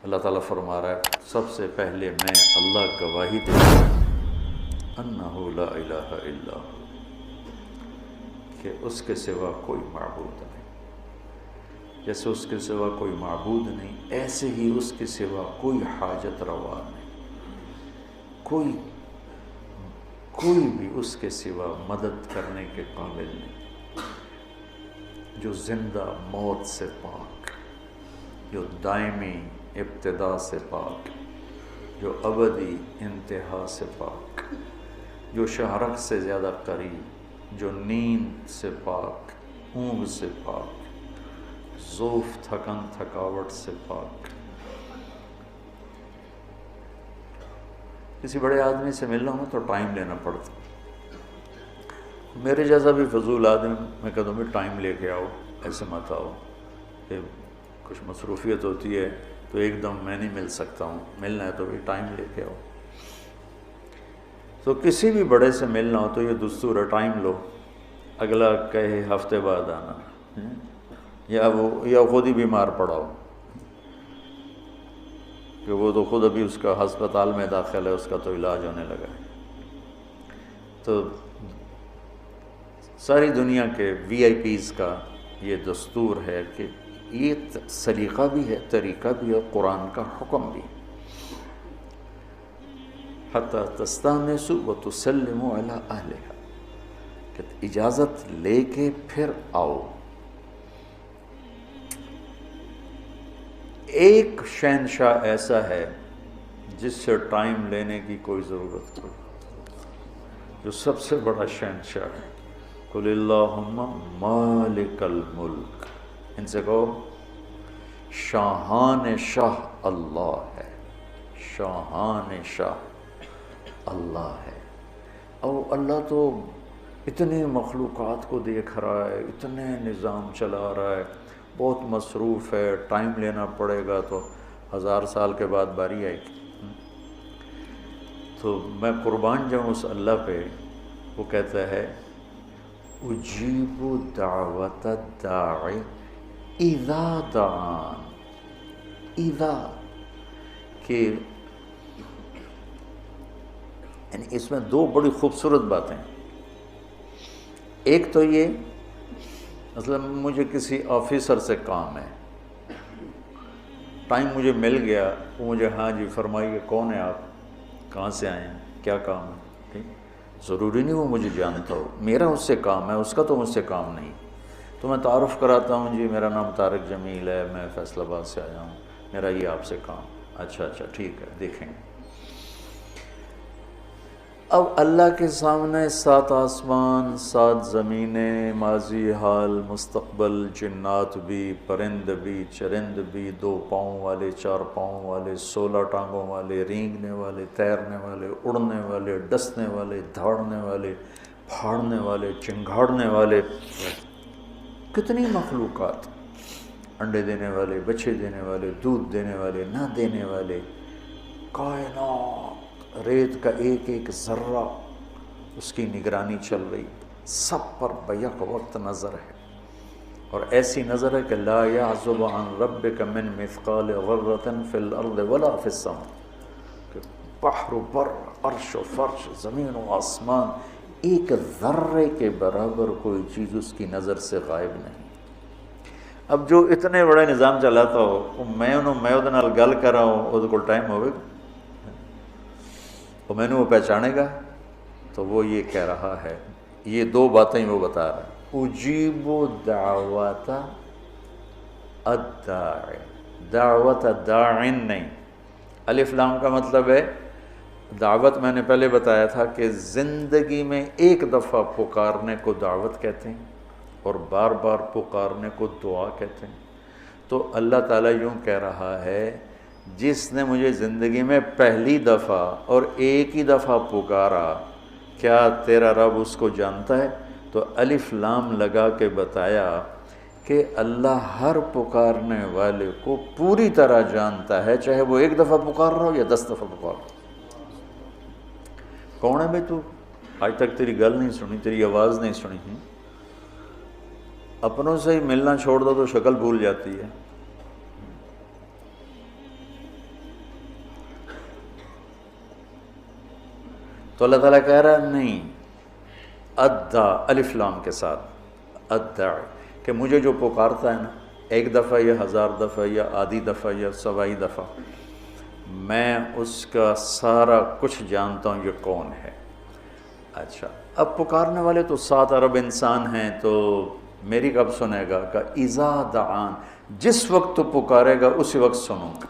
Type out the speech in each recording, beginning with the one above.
اللہ تعالیٰ فرما رہا ہے سب سے پہلے میں اللہ گواہی دیتا ہوں انہ لا الہ الا ہو، کہ اس کے سوا کوئی معبود نہیں، جیسے اس کے سوا کوئی معبود نہیں ایسے ہی اس کے سوا کوئی حاجت روا نہیں، کوئی بھی اس کے سوا مدد کرنے کے قابل نہیں، جو زندہ موت سے پاک، جو دائمی ابتدا سے پاک، جو ابدی انتہا سے پاک، جو شہرک سے زیادہ قریب، جو نیند سے پاک، اونگ سے پاک، ذوف تھکن تھکاوٹ سے پاک۔ کسی بڑے آدمی سے ملنا ہو تو ٹائم لینا پڑتا، میرے جیسا بھی فضول آدمی میں کہتا ہوں بھی ٹائم لے کے آؤ، ایسے مت آؤ، کہ کچھ مصروفیت ہوتی ہے تو ایک دم میں نہیں مل سکتا ہوں، ملنا ہے تو بھی ٹائم لے کے آؤ۔ تو کسی بھی بڑے سے ملنا ہو تو یہ دستور ہے، ٹائم لو، اگلا کہے ہفتے بعد آنا، یا خود ہی بیمار پڑا ہو کہ وہ تو خود ابھی اس کا ہسپتال میں داخل ہے، اس کا تو علاج ہونے لگا ہے۔ تو ساری دنیا کے وی آئی پیز کا یہ دستور ہے کہ یہ سلیقہ بھی ہے، طریقہ بھی ہے، قرآن کا حکم بھی، حتی تستانسوا وتسلموا علی اہلہا، کہ اجازت لے کے پھر آؤ۔ ایک شہنشاہ ایسا ہے جس سے ٹائم لینے کی کوئی ضرورت نہیں، جو سب سے بڑا شہنشاہ ہے، قل اللہم مالک الملک، ان سے کہو شاہان شاہ اللہ ہے، شاہان شاہ اللہ ہے۔ اور اللہ تو اتنی مخلوقات کو دیکھ رہا ہے، اتنے نظام چلا رہا ہے، بہت مصروف ہے، ٹائم لینا پڑے گا تو 1000 سال کے بعد باری آئے گی۔ تو میں قربان جاؤں اس اللہ پہ، وہ کہتا ہے اجیب دعوت الداعی اذا دعان، اذا، کہ یعنی اس میں دو بڑی خوبصورت باتیں، ایک تو یہ مثلا مجھے کسی آفیسر سے کام ہے، ٹائم مجھے مل گیا، وہ مجھے ہاں جی فرمائیے کون ہے آپ، کہاں سے آئے ہیں، کیا کام ہے، ٹھیک، ضروری نہیں وہ مجھے جانتا ہو، میرا اس سے کام ہے، اس کا تو مجھ سے کام نہیں، تو میں تعارف کراتا ہوں، جی میرا نام طارق جمیل ہے، میں فیصل آباد سے آیا ہوں، میرا یہ آپ سے کام، اچھا ٹھیک ہے دیکھیں گے۔ اب اللہ کے سامنے 7 آسمان 7 زمینیں، ماضی حال مستقبل، جنات بھی، پرند بھی، چرند بھی، 2 پاؤں والے، 4 پاؤں والے، 16 ٹانگوں والے، رینگنے والے، تیرنے والے، اڑنے والے، ڈسنے والے، دھاڑنے والے، پھاڑنے والے، چنگھاڑنے والے، کتنی مخلوقات، انڈے دینے والے، بچے دینے والے، دودھ دینے والے، نہ دینے والے، کائنات، ریت کا ایک ایک ذرہ اس کی نگرانی چل رہی، سب پر بیک وقت نظر ہے، اور ایسی نظر ہے کہ لا یعزب عن ربک من مثقال ذرۃ فی الارض ولا فی السماء، کہ بحر و بر، عرش و فرش، زمین و آسمان، ایک ذرے کے برابر کوئی چیز اس کی نظر سے غائب نہیں۔ اب جو اتنے بڑے نظام چلاتا ہو، میں وہ نال گل کر رہا ہوں، وہ کو ٹائم ہوئے گا، اور میں نے وہ پہچانے گا، تو وہ یہ کہہ رہا ہے، یہ 2 باتیں وہ بتا رہا ہے، اجیب دعوت الداعی، دعوت داعن نہیں، الف لام کا مطلب ہے دعوت، میں نے پہلے بتایا تھا کہ زندگی میں ایک دفعہ پکارنے کو دعوت کہتے ہیں اور بار بار پکارنے کو دعا کہتے ہیں۔ تو اللہ تعالیٰ یوں کہہ رہا ہے، جس نے مجھے زندگی میں پہلی دفعہ اور ایک ہی دفعہ پکارا، کیا تیرا رب اس کو جانتا ہے؟ تو الف لام لگا کے بتایا کہ اللہ ہر پکارنے والے کو پوری طرح جانتا ہے، چاہے وہ 1 دفعہ پکار رہا ہو یا 10 دفعہ پکار رہا ہو۔ کون ہے بھائی تو؟ آج تک تیری گل نہیں سنی، تیری آواز نہیں سنی، اپنوں سے ہی ملنا چھوڑ دو تو شکل بھول جاتی ہے۔ تو اللہ تعالیٰ کہہ رہا ہے نہیں، ادا الف لام کے ساتھ ادعی، کہ مجھے جو پکارتا ہے نا، ایک دفعہ یا 1000 دفعہ یا آدھی دفعہ یا سوائی دفعہ، میں اس کا سارا کچھ جانتا ہوں یہ کون ہے۔ اچھا، اب پکارنے والے تو 7 ارب انسان ہیں، تو میری کب سنے گا؟ کہ اذا دعان، جس وقت تو پکارے گا اسی وقت سنوں گا،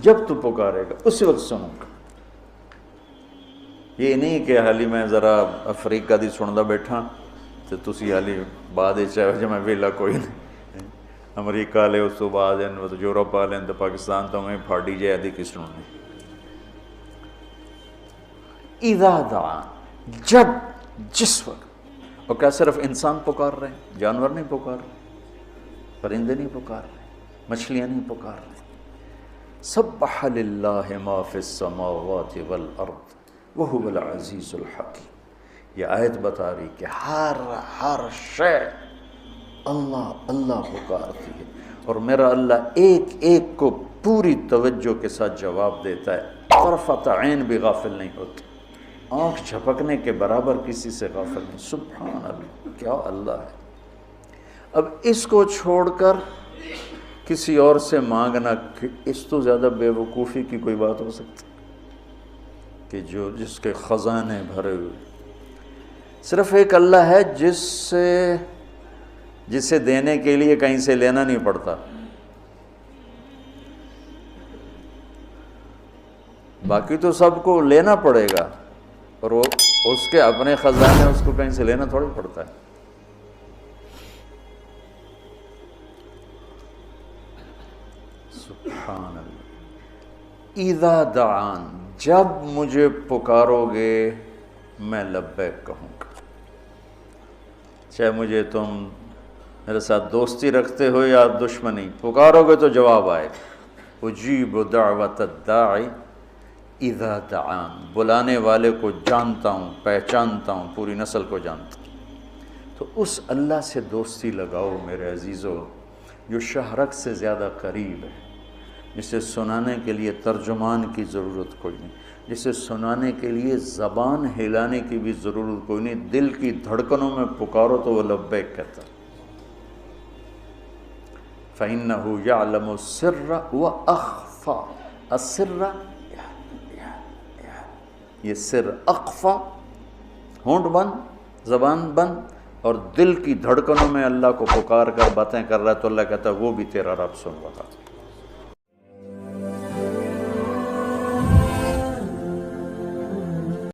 جب تو پکارے گا اسی وقت سنوں گا۔ یہ نہیں کہ حالی میں ذرا افریقہ دی سندا بیٹھا تو تسی حالی بعد چاہے جو میں ویلا کوئی نہیں، امریکہ لے اس تو بعد یورپ والے تو پاکستان تو میں پھاڑی جائے دی کس سنونی۔ اذا دعان، جب، جس وقت۔ اور کیا صرف انسان پکار رہے ہیں؟ جانور نہیں پکار رہے، پرندے نہیں پکار رہے، مچھلیاں نہیں پکار رہے۔ سبح للہ ما فی السماوات والارض وہو العزیز الحکیم۔ یہ آیت بتا رہی کہ ہر شے اللہ اللہ پکارتی ہے، اور میرا اللہ ایک ایک کو پوری توجہ کے ساتھ جواب دیتا ہے، طرفۃ عین بھی غافل نہیں ہوتی، آنکھ جھپکنے کے برابر کسی سے غافل نہیں۔ سبحان اللہ، کیا اللہ ہے۔ اب اس کو چھوڑ کر کسی اور سے مانگنا، اس تو زیادہ بے وقوفی کی کوئی بات ہو سکتی کہ جس کے خزانے بھرے ہوئے۔ صرف ایک اللہ ہے جسے دینے کے لیے کہیں سے لینا نہیں پڑتا، باقی تو سب کو لینا پڑے گا، اور وہ اس کے اپنے خزانے، اس کو کہیں سے لینا تھوڑی پڑتا ہے۔ سبحان اللہ۔ اذا دعان، جب مجھے پکارو گے میں لبیک کہوں گا، چاہے مجھے تم میرے ساتھ دوستی رکھتے ہو یا دشمنی، پکارو گے تو جواب آئے گا۔ اجیب دعوت الداعی اذا دعان، بلانے والے کو جانتا ہوں، پہچانتا ہوں، پوری نسل کو جانتا ہوں۔ تو اس اللہ سے دوستی لگاؤ میرے عزیزو، جو شہرک سے زیادہ قریب ہے، جسے سنانے کے لیے ترجمان کی ضرورت کوئی نہیں، جسے سنانے کے لیے زبان ہلانے کی بھی ضرورت کوئی نہیں، دل کی دھڑکنوں میں پکارو تو وہ لبیک کہتا۔ فَإِنَّهُ يَعْلَمُ السِّرَّ وَأَخْفَى، السِّرَّ یہ سر، اخفا ہونٹ بند، زبان بند، اور دل کی دھڑکنوں میں اللہ کو پکار کر باتیں کر رہا ہے، تو اللہ کہتا ہے وہ بھی تیرا رب سن رہا ہے۔